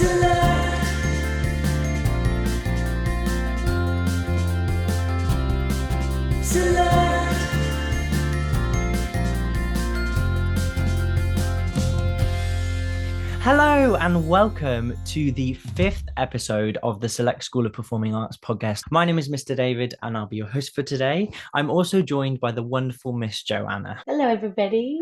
Select. Select. Hello and welcome to the fifth episode of the Select School of Performing Arts podcast. My name is Mr. David and I'll be your host for today. I'm also joined by the wonderful Miss Joanna. Hello, everybody.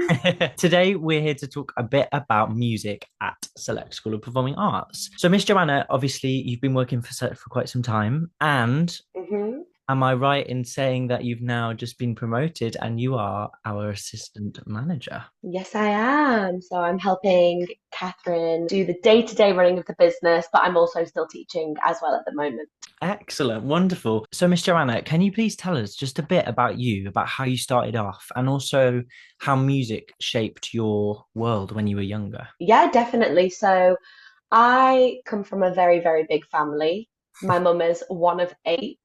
Today we're here to talk a bit about music at Select School of Performing Arts. So Miss Joanna, obviously you've been working for Select for quite some time, and hmm am I right in saying that you've now just been promoted and you are our assistant manager? Yes, I am. So I'm helping Catherine do the day-to-day running of the business, but I'm also still teaching as well at the moment. Excellent, wonderful. So, Miss Joanna, can you please tell us just a bit about you, about how you started off, and also how music shaped your world when you were younger? Yeah, definitely. So I come from a very, very big family. My mum is one of eight.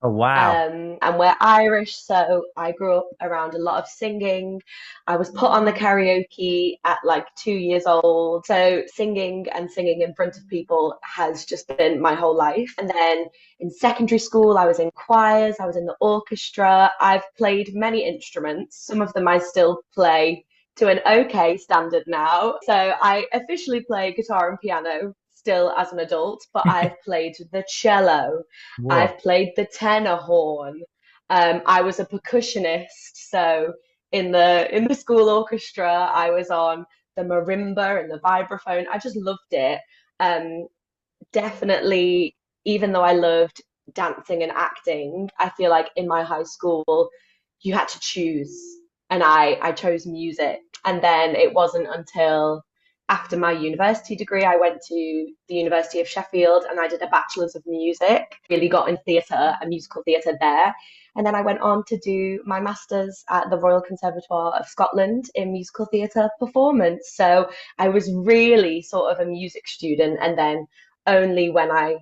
Oh, wow. And we're Irish, so I grew up around a lot of singing. I was put on the karaoke at like 2 years old. So singing in front of people has just been my whole life. And then in secondary school, I was in choirs, I was in the orchestra. I've played many instruments. Some of them I still play to an okay standard now. So I officially play guitar and piano still as an adult, but I've played the cello, Whoa. I've played the tenor horn. I was a percussionist, so in the school orchestra, I was on the marimba and the vibraphone. I just loved it. Um, Definitely, even though I loved dancing and acting, I feel like in my high school, you had to choose, and I chose music. And then it wasn't until after my university degree, I went to the University of Sheffield and I did a Bachelor's of Music, really got in theatre and musical theatre there. And then I went on to do my master's at the Royal Conservatoire of Scotland in musical theatre performance. So I was really sort of a music student. And then only when I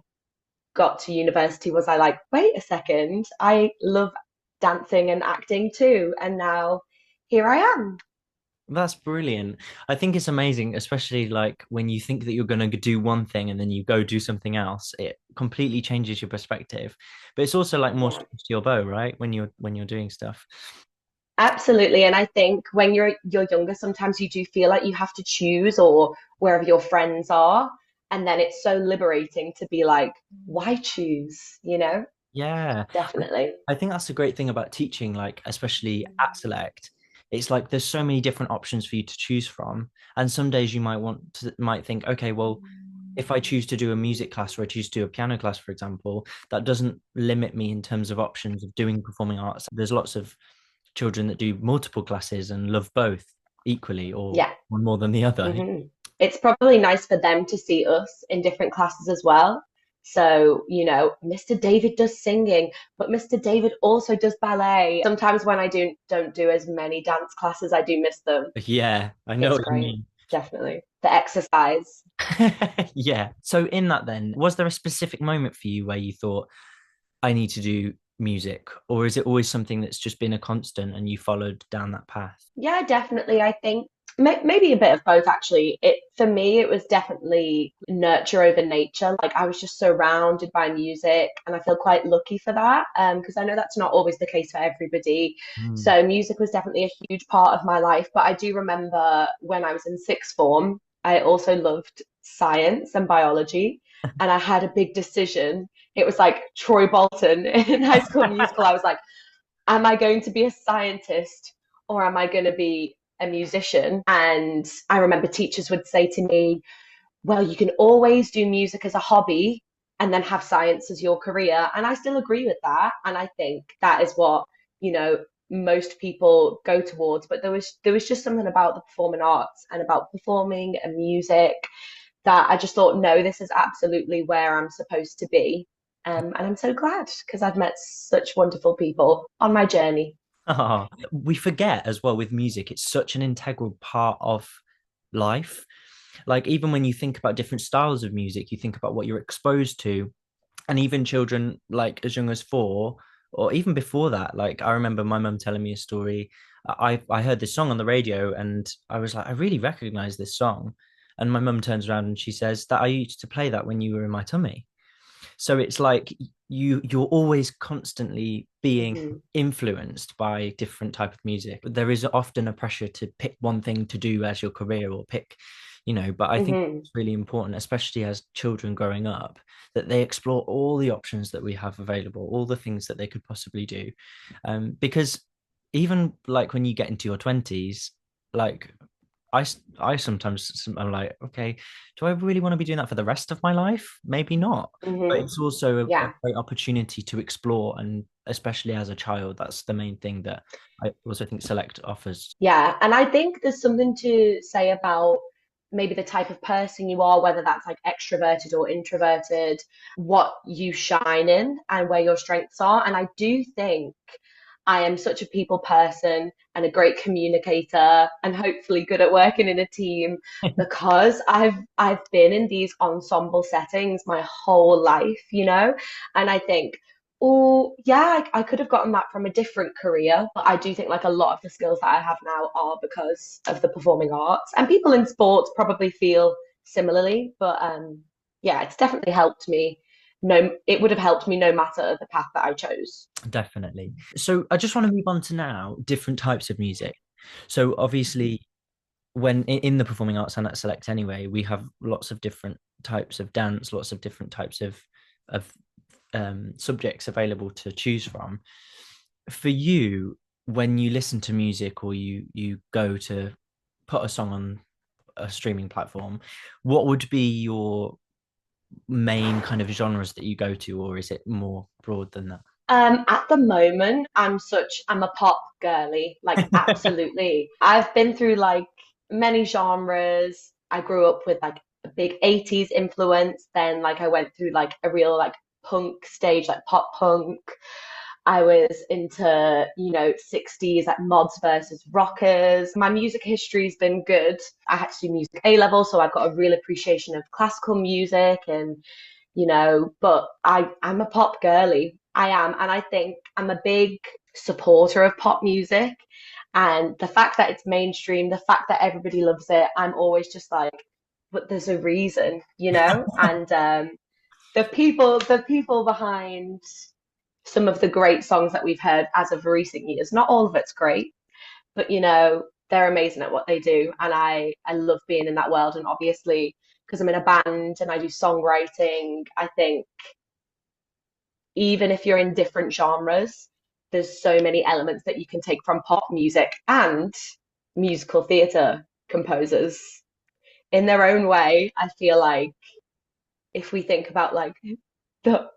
got to university was I like, wait a second, I love dancing and acting too. And now here I am. That's brilliant. I think it's amazing, especially like when you think that you're going to do one thing and then you go do something else. It completely changes your perspective. But it's also like more strings to your bow, right? When you're doing stuff. Absolutely. And I think when you're younger, sometimes you do feel like you have to choose or wherever your friends are. And then it's so liberating to be like, why choose? You know? Yeah. Definitely. I think that's the great thing about teaching, like especially at Select. It's like there's so many different options for you to choose from. And some days you might think, okay, well, if I choose to do a music class or I choose to do a piano class, for example, that doesn't limit me in terms of options of doing performing arts. There's lots of children that do multiple classes and love both equally or Yeah. one more than the other. hmm It's probably nice for them to see us in different classes as well. So, Mr. David does singing, but Mr. David also does ballet. Sometimes when I don't do as many dance classes, I do miss them. Yeah, I know It's what you great, mean. definitely. The exercise. Yeah. So in that then, was there a specific moment for you where you thought, I need to do music? Or is it always something that's just been a constant and you followed down that path? Yeah, definitely. I think maybe a bit of both actually. It for me, it was definitely nurture over nature. Like I was just surrounded by music, and I feel quite lucky for that. Because I know that's not always the case for everybody. Mm. So music was definitely a huge part of my life. But I do remember when I was in sixth form, I also loved science and biology, and I had a big decision. It was like Troy Bolton in High School Musical. I was like, am I going to be a scientist or am I going to be a musician? And I remember teachers would say to me, well, you can always do music as a hobby and then have science as your career. And I still agree with that. And I think that is what, you know, most people go towards. But there was just something about the performing arts and about performing and music that I just thought, no, this is absolutely where I'm supposed to be. And I'm so glad because I've met such wonderful people on my journey. Oh, we forget as well with music, it's such an integral part of life. Like even when you think about different styles of music, you think about what you're exposed to, and even children like as young as 4 or even before that. Like I remember my mum telling me a story. I heard this song on the radio and I was like, I really recognize this song. And my mum turns around and she says that I used to play that when you were in my tummy. So it's like you're always constantly being Hmm. influenced by different type of music. There is often a pressure to pick one thing to do as your career or pick, but I think Hmm. it's really important, especially as children growing up, that they explore all the options that we have available, all the things that they could possibly do. Because even like when you get into your 20s, like I sometimes I'm like, okay, do I really want to be doing that for the rest of my life? Maybe not. But Hmm. it's also a Yeah. great opportunity to explore, and especially as a child, that's the main thing that I also think Select offers. Yeah, and I think there's something to say about maybe the type of person you are, whether that's like extroverted or introverted, what you shine in and where your strengths are. And I do think I am such a people person and a great communicator and hopefully good at working in a team because I've been in these ensemble settings my whole life, and I think, oh, yeah, I could have gotten that from a different career, but I do think like a lot of the skills that I have now are because of the performing arts. And people in sports probably feel similarly, but yeah, it's definitely helped me. No, it would have helped me no matter the path that I chose. Definitely. So I just want to move on to now different types of music. So obviously, when in the performing arts and at Select anyway, we have lots of different types of dance, lots of different types of subjects available to choose from. For you, when you listen to music or you go to put a song on a streaming platform, what would be your main kind of genres that you go to, or is it more broad than At the moment, I'm a pop girly, like that? absolutely. I've been through like many genres. I grew up with like a big 80s influence, then like I went through like a real like punk stage, like pop punk. I was into, 60s like mods versus rockers. My music history's been good. I had to do music A level, so I've got a real appreciation of classical music and but I'm a pop girly. I am. And I think I'm a big supporter of pop music. And the fact that it's mainstream, the fact that everybody loves it, I'm always just like, but there's a reason, And the people behind some of the great songs that we've heard as of recent years, not all of it's great, but they're amazing at what they do, and I love being in that world. And obviously, because I'm in a band and I do songwriting, I think even if you're in different genres, there's so many elements that you can take from pop music and musical theatre composers in their own way. I feel like if we think about like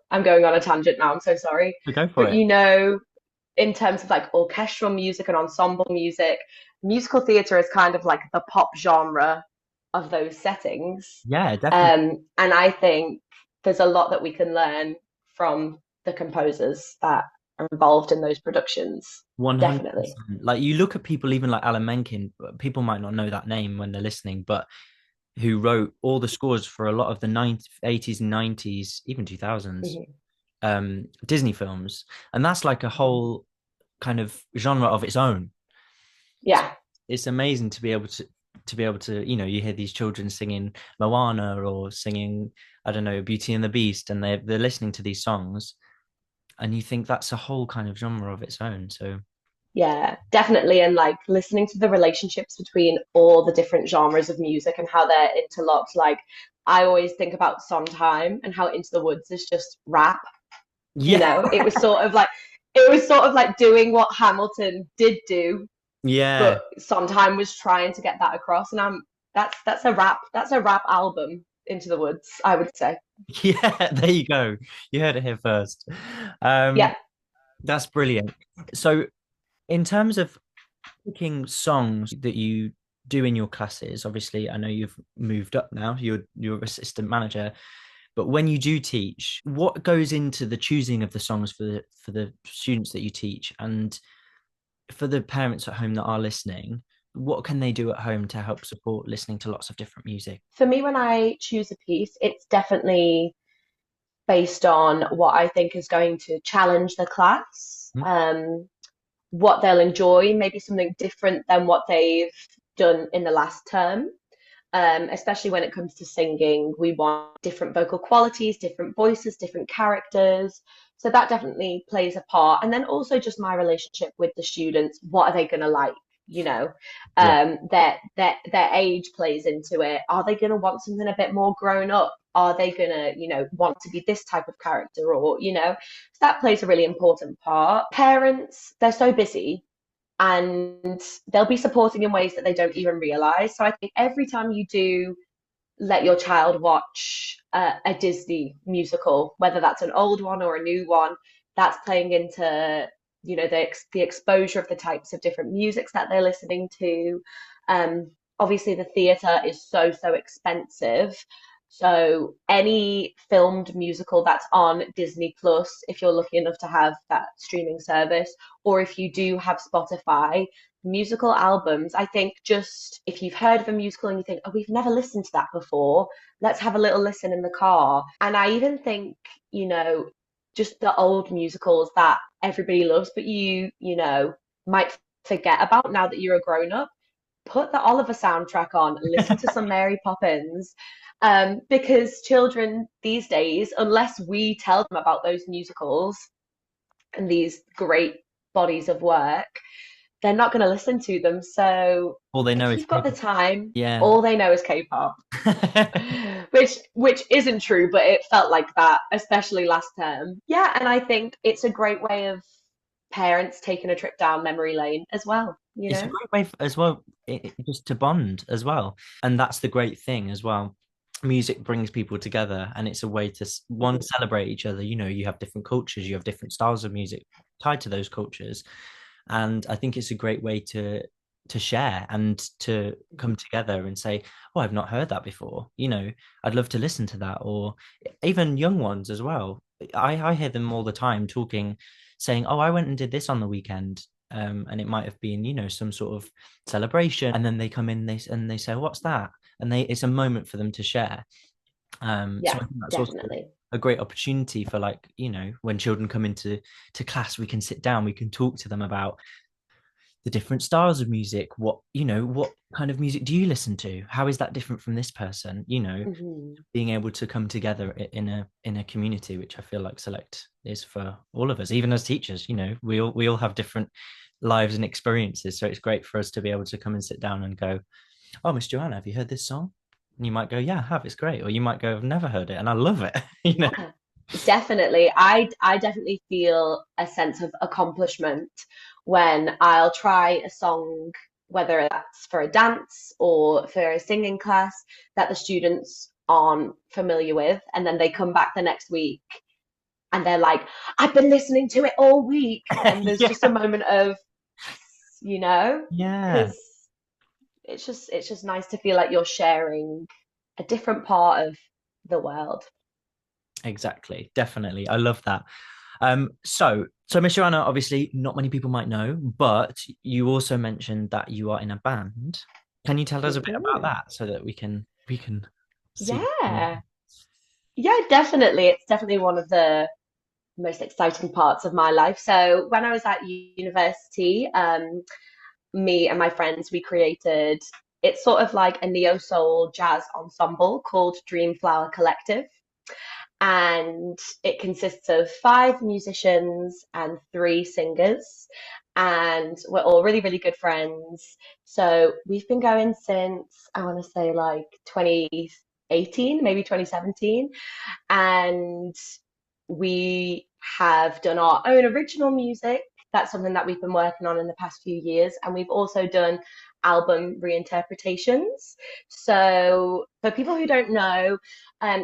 I'm going on a tangent now, I'm so sorry. Go for But it. in terms of like orchestral music and ensemble music, musical theatre is kind of like the pop genre of those settings. Yeah, definitely. And I think there's a lot that we can learn from the composers that are involved in those productions. Definitely. 100%. Like you look at people, even like Alan Menken, people might not know that name when they're listening, but who wrote all the scores for a lot of the 90s, 80s and 90s, even 2000s Hmm. Disney films. And that's like a whole kind of genre of its own. So Yeah. it's amazing to be able to, you hear these children singing Moana or singing, I don't know, Beauty and the Beast, and they're listening to these songs, and you think that's a whole kind of genre of its own. So Yeah, definitely. And like listening to the relationships between all the different genres of music and how they're interlocked. Like I always think about Sondheim and how Into the Woods is just rap. yeah, It was sort of like doing what Hamilton did do, yeah. but Sondheim was trying to get that across. And that's a rap album, Into the Woods, I would say. Yeah, there you go. You heard it here first. Um, Yeah. that's brilliant. So, in terms of picking songs that you do in your classes, obviously, I know you've moved up now. You're assistant manager, but when you do teach, what goes into the choosing of the songs for the students that you teach, and for the parents at home that are listening? What can they do at home to help support listening to lots of different music? For me, when I choose a piece, it's definitely based on what I think is going to challenge the class, Hmm? what they'll enjoy, maybe something different than what they've done in the last term. especially when it comes to singing. We want different vocal qualities, different voices, different characters. So that definitely plays a part. And then also just my relationship with the students. What are they going to like? You know, Yeah. their age plays into it. Are they going to want something a bit more grown up? Are they going to, want to be this type of character? Or, so that plays a really important part. Parents, they're so busy and they'll be supporting in ways that they don't even realize. So I think every time you do let your child watch a Disney musical, whether that's an old one or a new one, that's playing into the exposure of the types of different musics that they're listening to. Obviously, the theatre is so expensive. So any filmed musical that's on Disney Plus, if you're lucky enough to have that streaming service, or if you do have Spotify, musical albums, I think just if you've heard of a musical and you think, oh, we've never listened to that before, let's have a little listen in the car. And I even think, you know, just the old musicals that everybody loves, but might forget about now that you're a grown up, put the Oliver soundtrack on, listen to some Mary Poppins. Because children these days, unless we tell them about those musicals and these great bodies of work, they're not going to listen to them. So All they know if is you've got the K-pop. time, Yeah. all they know is K-pop, which isn't true, but it felt like that, especially last term. Yeah, and I think it's a great way of parents taking a trip down memory lane as well, you It's a know? great way as well, just to bond as well. And that's the great thing as well. Music brings people together, and it's a way to one, Mhm. celebrate each other. You have different cultures, you have different styles of music tied to those cultures, and I think it's a great way to share and to come together and say, oh, I've not heard that before. I'd love to listen to that. Or even young ones as well. I hear them all the time talking, saying, oh, I went and did this on the weekend. And it might have been, some sort of celebration, and then they come in, they say, what's that? And it's a moment for them to share. So I Yeah, think that's also definitely. a great opportunity for, like, when children come into class, we can sit down, we can talk to them about the different styles of music. What kind of music do you listen to? How is that different from this person? Hmm. Being able to come together in a community, which I feel like Select is for all of us, even as teachers. We all have different lives and experiences, so it's great for us to be able to come and sit down and go, oh, Miss Joanna, have you heard this song? And you might go, yeah, I have, it's great. Or you might go, I've never heard it and I love it. Yeah, definitely. I definitely feel a sense of accomplishment when I'll try a song, whether that's for a dance or for a singing class that the students aren't familiar with, and then they come back the next week and they're like, I've been listening to it all week, and there's just a Yeah. moment of, Yeah, because it's just nice to feel like you're sharing a different part of the world. exactly. Definitely. I love that. So Miss Joanna, obviously not many people might know, but you also mentioned that you are in a band. Can you tell us a bit about Mhm. that so that we can see? Yeah. Yeah, definitely. It's definitely one of the most exciting parts of my life. So when I was at university, me and my friends, we created, it's sort of like a neo soul jazz ensemble called Dreamflower Collective. And it consists of five musicians and three singers. And we're all really, really good friends. So we've been going since, I want to say, like 2018, maybe 2017. And we have done our own original music. That's something that we've been working on in the past few years. And we've also done album reinterpretations. So, for people who don't know,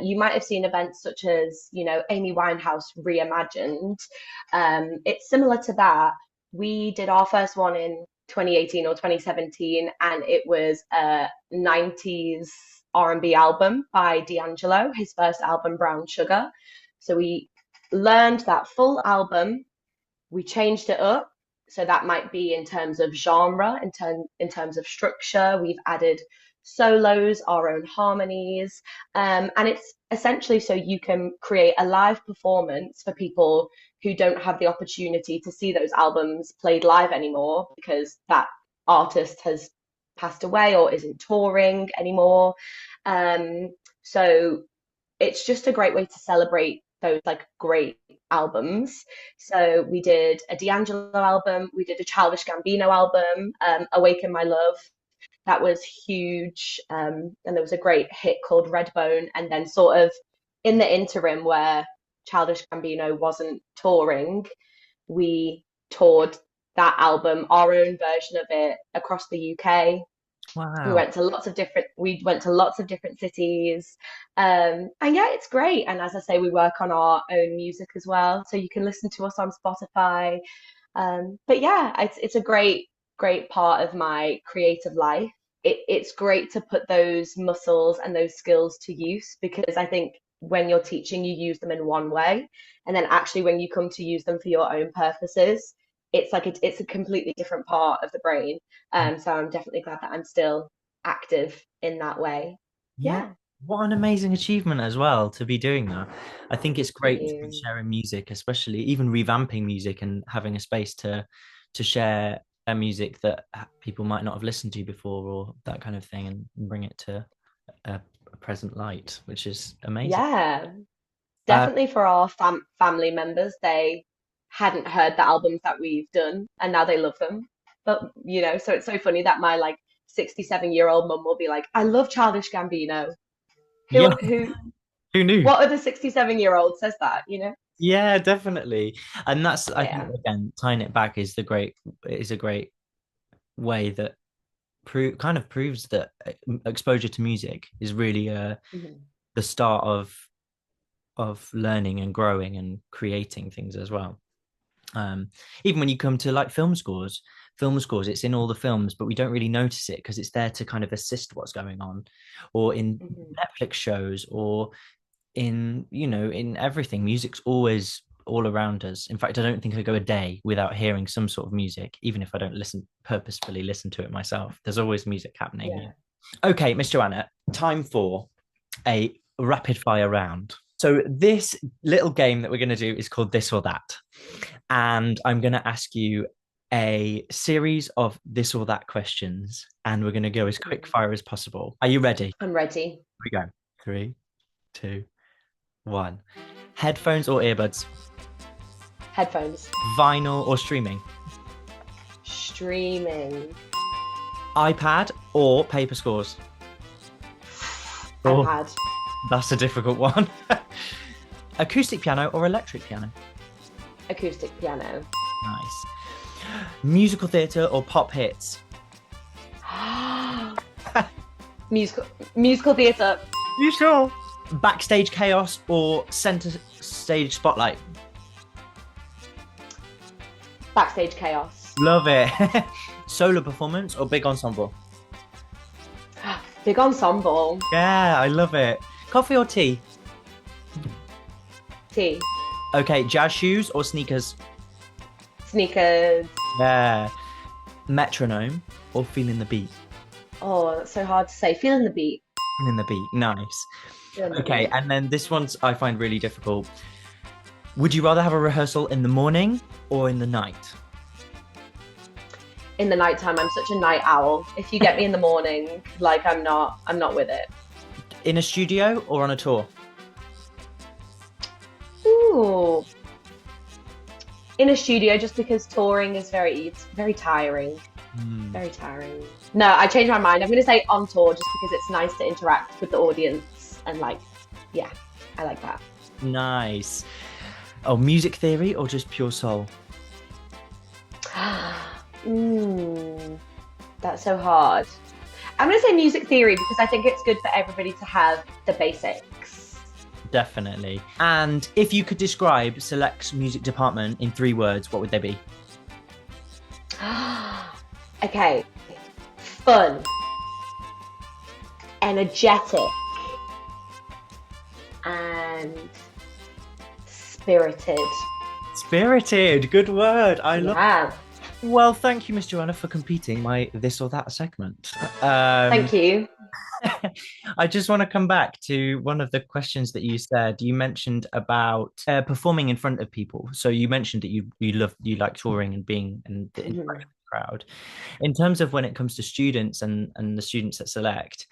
you might have seen events such as, Amy Winehouse Reimagined. It's similar to that. We did our first one in 2018 or 2017, and it was a 90s R&B album by D'Angelo, his first album, Brown Sugar. So we learned that full album, we changed it up. So that might be in terms of genre, in terms of structure. We've added solos, our own harmonies, and it's essentially so you can create a live performance for people who don't have the opportunity to see those albums played live anymore because that artist has passed away or isn't touring anymore. Um, so it's just a great way to celebrate those like great albums. So we did a D'Angelo album, we did a Childish Gambino album, Awaken My Love. That was huge. And there was a great hit called Redbone. And then sort of in the interim where Childish Gambino wasn't touring, we toured that album, our own version of it, across the UK. Wow. We went to lots of different cities. And yeah, it's great. And as I say, we work on our own music as well. So you can listen to us on Spotify. But yeah, it's a great part of my creative life. It's great to put those muscles and those skills to use because I think when you're teaching, you use them in one way. And then actually when you come to use them for your own purposes, it's a completely different part of the brain. So I'm definitely glad that I'm still active in that way. Yeah. Yeah. What an amazing achievement as well to be doing that. I think it's Thank great to be you. sharing music, especially even revamping music and having a space to share a music that people might not have listened to before or that kind of thing and bring it to a present light, which is amazing. Yeah. Uh, Definitely for our family members, they hadn't heard the albums that we've done and now they love them. But so it's so funny that my like 67-year-old mum will be like, I love Childish Gambino. yeah, Who who knew? what other 67-year-old says that? Yeah, definitely. And that's I think Yeah. again tying it back is a great way that kind of proves that exposure to music is really Mhm. the start of learning and growing and creating things as well. Um, Even when you come to like film scores, it's in all the films, but we don't really notice it because it's there to kind of assist what's going on, or in Mhm. Netflix shows, or in everything. Music's always all around us. In fact, I don't think I go a day without hearing some sort of music, even if I don't purposefully listen to it myself. There's always music happening. Yeah. Yeah. Okay, Miss Joanna, time for a rapid fire round. So this little game that we're going to do is called This or That. And I'm going to ask you a series of this or that questions, and we're going to go as quick Mhm. fire as possible. Are you ready? Here I'm ready. we go. Three, two, one. Headphones or earbuds? Headphones. Vinyl or streaming? Streaming. iPad or paper scores? Oh, iPad. that's a difficult one. Acoustic piano or electric piano? Acoustic piano. Nice. Musical theatre or pop hits? Musical musical theatre. You sure? Backstage chaos or center stage spotlight? Backstage chaos. Love it. Solo performance or big ensemble? Big ensemble. Yeah, I love it. Coffee or tea? Tea. Okay, jazz shoes or sneakers? Sneakers. Yeah. Metronome or feeling the beat? Oh, that's so hard to say. Feeling the beat. Feeling the beat. Nice. Feeling the Okay, beat. and then this one's I find really difficult. Would you rather have a rehearsal in the morning or in the night? In the nighttime, I'm such a night owl. If you get me in the morning, like I'm not with it. In a studio or on a tour? Ooh. In a studio, just because touring is it's very tiring. Hmm. Very tiring. No, I changed my mind. I'm going to say on tour just because it's nice to interact with the audience and like, yeah, I like that. Nice. Oh, music theory or just pure soul? mm, that's so hard. I'm going to say music theory because I think it's good for everybody to have the basics. Definitely. And if you could describe Select's music department in 3 words, what would they be? Okay. Fun, energetic, and spirited. Spirited. Good word. I love. Yeah. Well, thank you, Miss Joanna, for competing my this or that segment. Thank you. I just want to come back to one of the questions that you said. You mentioned about performing in front of people. So you mentioned that you like touring and being and the interaction Mhm. with the proud. In terms of when it comes to students and the students that select,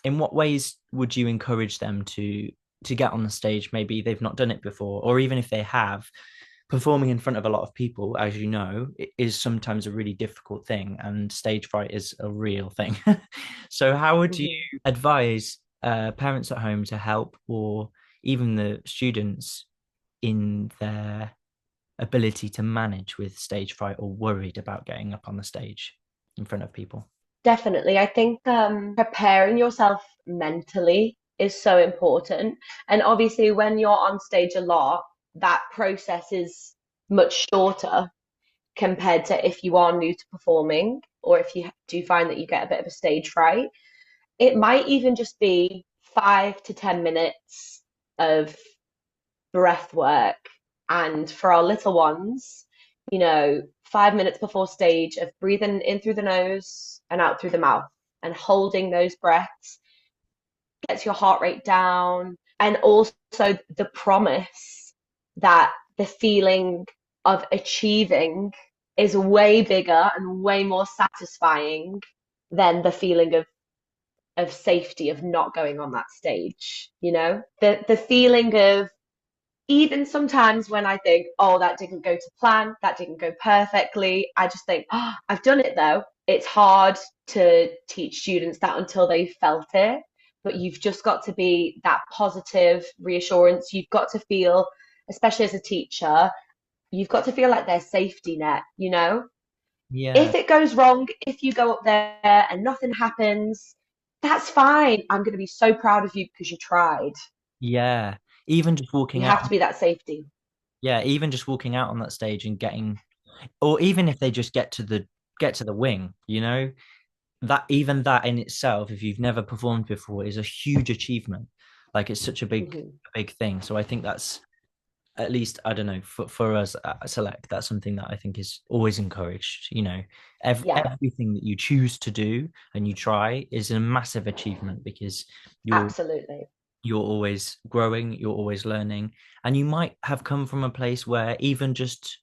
in what ways would you encourage them to get on the stage? Maybe they've not done it before, or even if they have, performing in front of a lot of people, as you know, is sometimes a really difficult thing, and stage fright is a real thing. So, how would you Mhm. advise parents at home to help, or even the students in their ability to manage with stage fright or worried about getting up on the stage in front of people? Definitely. I think preparing yourself mentally is so important. And obviously, when you're on stage a lot, that process is much shorter compared to if you are new to performing or if you do find that you get a bit of a stage fright. It might even just be 5 to 10 minutes of breath work. And for our little ones, 5 minutes before stage of breathing in through the nose and out through the mouth and holding those breaths gets your heart rate down. And also the promise that the feeling of achieving is way bigger and way more satisfying than the feeling of safety of not going on that stage. The feeling of, even sometimes when I think, oh, that didn't go to plan, that didn't go perfectly, I just think, oh, I've done it though. It's hard to teach students that until they've felt it, but you've just got to be that positive reassurance. You've got to feel, especially as a teacher, you've got to feel like their safety net. Yeah, If it goes wrong, if you go up there and nothing happens, that's fine. I'm going to be so proud of you because you tried. yeah. Even just You walking out, have to be that safety. yeah, even just walking out on that stage and getting, or even if they just get to the wing, that even that in itself, if you've never performed before, is a huge achievement. Like it's such a big, Mhm. big thing. So I think that's, at least, I don't know, for us at Select, that's something that I think is always encouraged. Yeah, Everything that you choose to do and you try is a massive achievement, because you're absolutely. you're always growing, you're always learning, and you might have come from a place where even just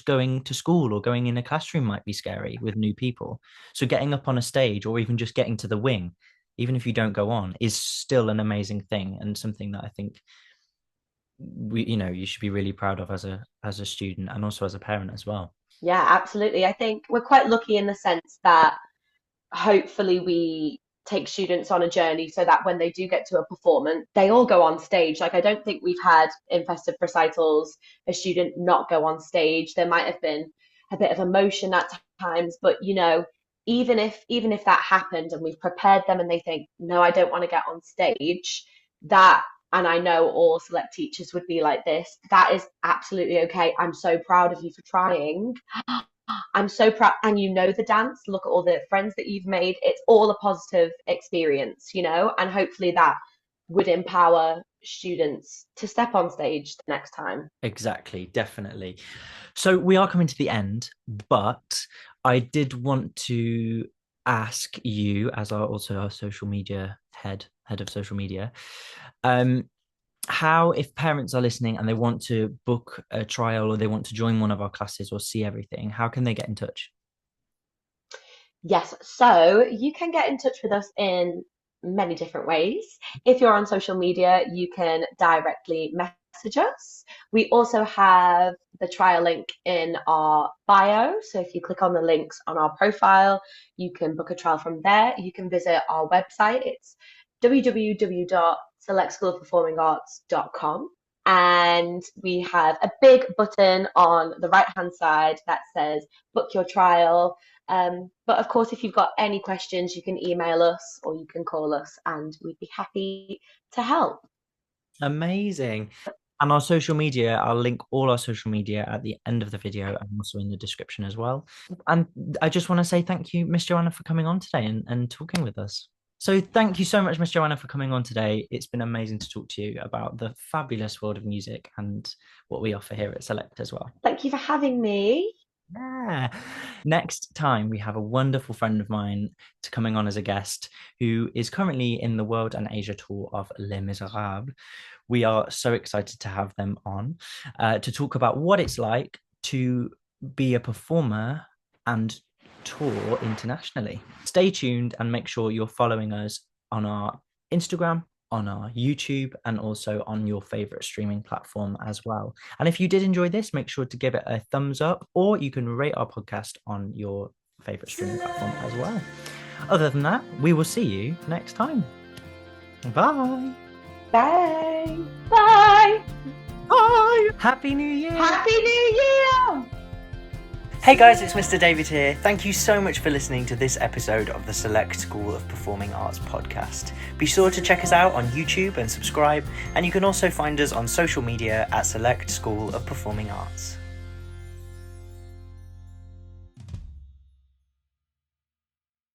going to school or going in a classroom might be scary with new people. So getting up on a stage or even just getting to the wing, even if you don't go on, is still an amazing thing, and something that I think you should be really proud of as a student and also as a parent as well. Yeah, absolutely. I think we're quite lucky in the sense that hopefully we take students on a journey so that when they do get to a performance, they all go on stage. Like, I don't think we've had in festive recitals a student not go on stage. There might have been a bit of emotion at times, but even if that happened and we've prepared them and they think, no, I don't want to get on stage, that, and I know all select teachers would be like this, that is absolutely okay. I'm so proud of you for trying. I'm so proud. And you know the dance, look at all the friends that you've made. It's all a positive experience. And hopefully that would empower students to step on stage the next time. Exactly, definitely. So we are coming to the end, but I did want to ask you, as our social media head of social media, um, how, if parents are listening and they want to book a trial or they want to join one of our classes or see everything, how can they get in touch? Yes, so you can get in touch with us in many different ways. If you're on social media, you can directly message us. We also have the trial link in our bio. So if you click on the links on our profile, you can book a trial from there. You can visit our website. It's www.selectschoolofperformingarts.com. And we have a big button on the right hand side that says book your trial. But of course, if you've got any questions, you can email us or you can call us, and we'd be happy to help. Amazing. And our social media, I'll link all our social media at the end of the video and also in the description as well. And I just want to say thank you, Miss Joanna, for coming on today and talking with us. So thank you so much, Miss Joanna, for coming on today. It's been amazing to talk to you about the fabulous world of music and what we offer here at Select as well. Thank you for having me. Yeah. Next time, we have a wonderful friend of mine to coming on as a guest who is currently in the world and Asia tour of Les Miserables. We are so excited to have them on to talk about what it's like to be a performer and tour internationally. Stay tuned and make sure you're following us on our Instagram, on our YouTube, and also on your favorite streaming platform as well. And if you did enjoy this, make sure to give it a thumbs up, or you can rate our podcast on your favorite streaming platform as well. Other than that, we will see you next time. Bye. Bye. Bye. Bye. Happy New Year. Happy New Year. Hey guys, it's Mr. David here. Thank you so much for listening to this episode of the Select School of Performing Arts podcast. Be sure to check us out on YouTube and subscribe, and you can also find us on social media at Select School of Performing Arts.